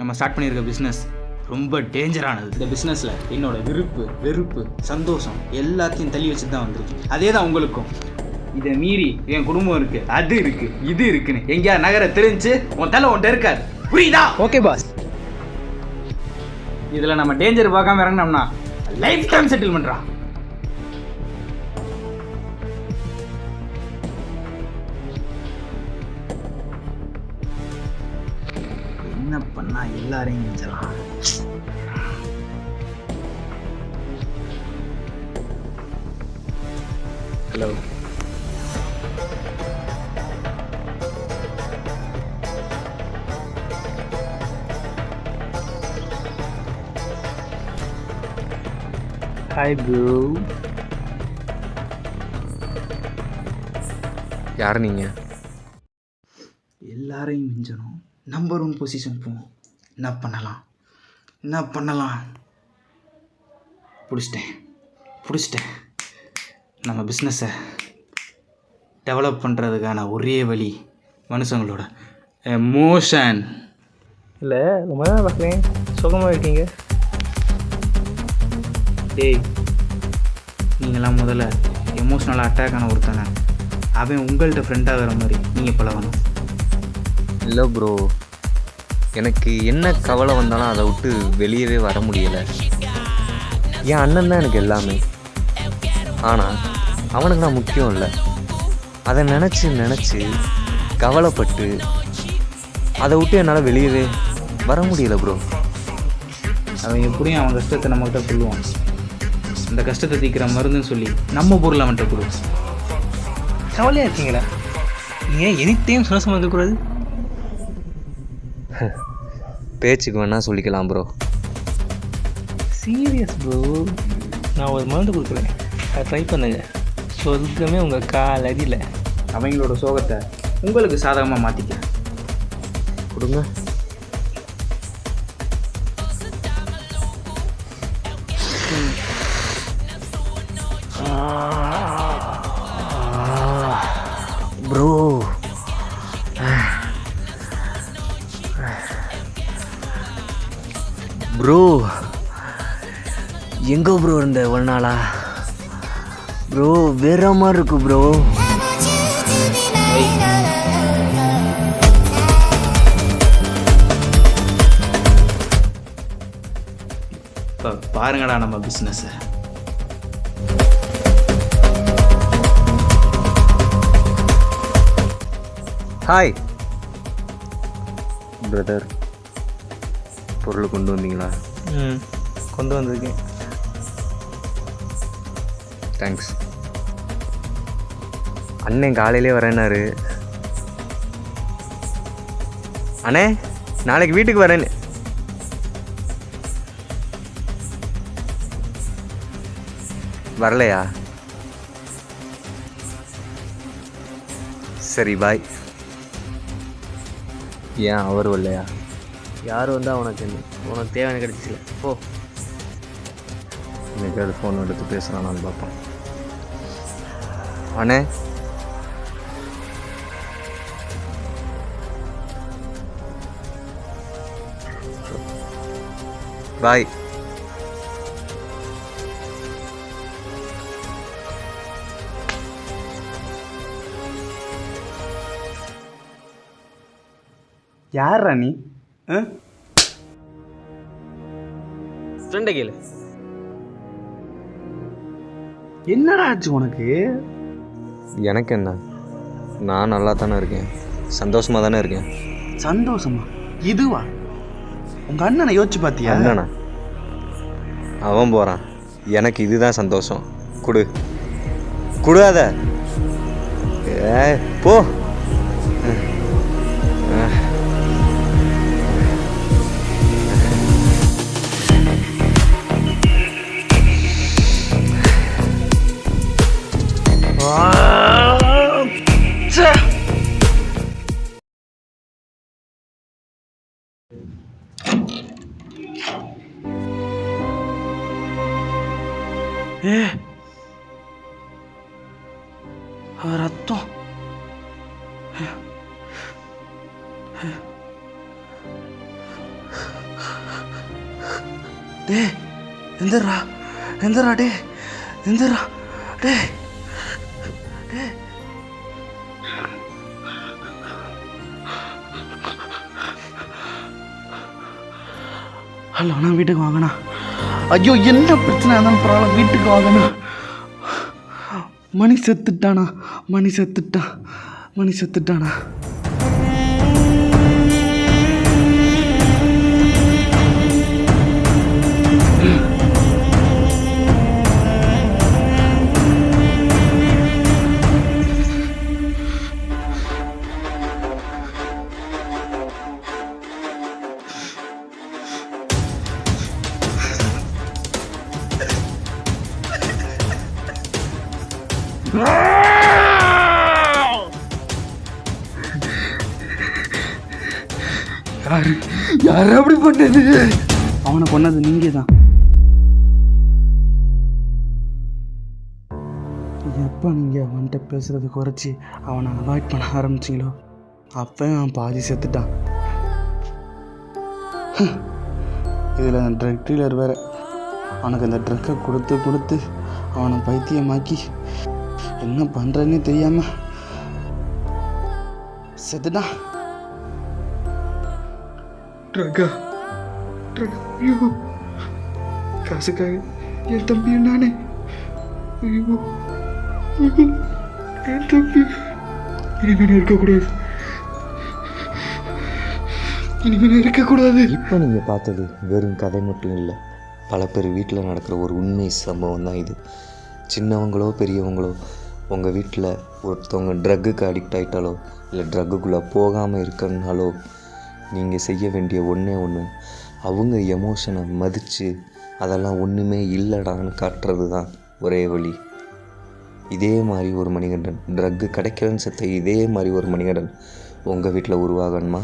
நம்ம ஸ்டார்ட் பண்ணியிருக்க பிஸ்னஸ் ரொம்ப டேஞ்சரானது. இந்த பிஸ்னஸில் என்னோட விருப்பு வெறுப்பு சந்தோஷம் எல்லாத்தையும் தள்ளி வச்சு தான் வந்திருக்கு. அதே தான் உங்களுக்கும். இதை மீறி என் குடும்பம் இருக்குது, அது இருக்குது, இது இருக்குன்னு எங்கேயா நகர தெரிஞ்சு உன் தலை ஒன்றை இருக்காது. புரியுதா? Okay boss. இதில் நம்ம டேஞ்சர் பார்க்காம இறங்கினோம்னா லைஃப் டைம் செட்டில் பண்ணுறான். என்ன பண்ணா எல்லாரையும் மிஞ்சலாம். Hello, hi bro. யார் நீங்கள்? எல்லாரையும் மிஞ்சணும், நம்பர் 1 பொசிஷன் போவோம். என்ன பண்ணலாம்? பிடிச்சிட்டேன். நம்ம பிஸ்னஸை டெவலப் பண்ணுறதுக்கான ஒரே வழி மனுஷங்களோட எமோஷன். இல்லை, ரொம்ப தான் பார்க்குறேன், சுகமாக இருக்கீங்க. டேய், நீங்களாம் முதல்ல எமோஷ்னலாக அட்டாக் ஆன ஒருத்தனை அவன் உங்கள்கிட்ட ஃப்ரெண்டாக வர மாதிரி நீங்கள் பழகணும். இல்லை ப்ரோ, எனக்கு என்ன கவலை வந்தாலும் அதை விட்டு வெளியவே வர முடியலை. என் அண்ணன் தான் எனக்கு எல்லாமே. ஆனால் அவனுக்கு நான் முக்கியம் இல்லை. அதை நினச்சி கவலைப்பட்டு அதை விட்டு என்னால் வெளியவே வர முடியலை ப்ரோ. அவன் எப்படியும் அவன் கஷ்டத்தை நம்மகிட்ட சொல்லுவான். அந்த கஷ்டத்தை தீக்கிற மருந்துன்னு சொல்லி நம்ம பொருள் அவன்கிட்ட கொடு. கவலையாக இருக்கீங்களா? நீங்கள் எனித்தையும் சந்தோஷமாக இருக்கக்கூடாது. பேச்சுக்கு வேணால் சொல்லிக்கலாம் ப்ரோ. சீரியஸ் ப்ரோ, நான் ஒரு மருந்து கொடுக்குறேன், அதை ட்ரை பண்ணுங்க. சொர்க்கமே உங்கள் கால் அடியில். அவங்களோட சோகத்தை உங்களுக்கு சாதகமாக மாற்றிக்க கொடுங்க. ப்ரோ, எங்கே ப்ரோ இருந்த ஒரு நாளா? ப்ரோ வேற மாதிரி இருக்கு ப்ரோ. இப்போ பாருங்கடா நம்ம பிஸ்னஸை. ஹாய் பிரதர், பொருள் கொண்டு வந்தீங்களா? கொண்டு வந்திருக்கேன். தேங்க்ஸ். அண்ணன் காலையிலே வரேன்னாரு. அண்ணே, நாளைக்கு வீட்டுக்கு வரேன்னு. வரலையா? சரி பாய். ஏன் அவர் வரலையா? யார் வந்தால் உனக்கு என்ன? உனக்கு தேவையான கிடச்சில போ. இன்னைக்காவது ஃபோன் எடுத்து பேசுகிறானான்னு பார்ப்போம். அண்ணே, பாய். யார் நீ? ஃப்ரெண்டை கேளு. என்னடா ஆச்சு உனக்கு? எனக்கு என்ன, நான் நல்லா தானே இருக்கேன், சந்தோஷமாக தானே இருக்கேன். சந்தோஷமா? இதுவா? உங்கள் அண்ணனை யோசிச்சு பார்த்தியா? அண்ணனா? அவன் போகிறான், எனக்கு இதுதான் சந்தோஷம். குடாத போ. ரத்தம். டே எந்திரா எந்திரா டே எந்திரா டே டே. ஹலோ அண்ணா, வீட்டுக்கு வாங்கண்ணா. ஐயோ, என்ன பிரச்சனை இருந்தாலும் பரவாயில்ல, வீட்டுக்கு வாங்கண்ணா. மணி செத்துட்டானா, மணி செத்துட்டானா. யாரு அப்படி பண்ணது? அவனை கொன்னது நீங்க தான். எப்போ நீங்கள் அவன்கிட்ட பேசுகிறத குறைச்சி அவனை அவாய்ட் பண்ண ஆரம்பிச்சிங்களோ அப்போ அவன் பாதி செத்துட்டான். இதில் ட்ரக் டீலர் வேறு. அவனுக்கு அந்த ட்ரக்கை கொடுத்து அவனை பைத்தியமாக்கி என்ன பண்ணுறேன்னு தெரியாமல் செத்துட்டான். ட்ரக்கா? ஐயோ, காசுக்காக என் தம்பி நானே. ஐயோ, என் தம்பி இனிமேல் இருக்கக்கூடாது. இப்போ நீங்கள் பார்த்தது வெறும் கதை மட்டும் இல்லை, பல பேர் வீட்டில் நடக்கிற ஒரு உண்மை சம்பவம் தான் இது. சின்னவங்களோ பெரியவங்களோ உங்கள் வீட்டில் ஒருத்தவங்க ட்ரக்குக்கு அடிக்ட் ஆகிட்டாலோ இல்லை ட்ரக்குக்குள்ளே போகாமல் இருக்கனாலோ நீங்கள் செய்ய வேண்டிய ஒன்றே ஒன்று, அவங்க எமோஷனை மதித்து அதெல்லாம் ஒன்றுமே இல்லைடான்னு காட்டுறது தான் ஒரே வழி. இதே மாதிரி ஒரு மணிகண்டன் ட்ரக்கு கிடைக்கலன்னு செத்த இதே மாதிரி ஒரு மணிகண்டன் உங்கள் வீட்டில் உருவாகணுமா?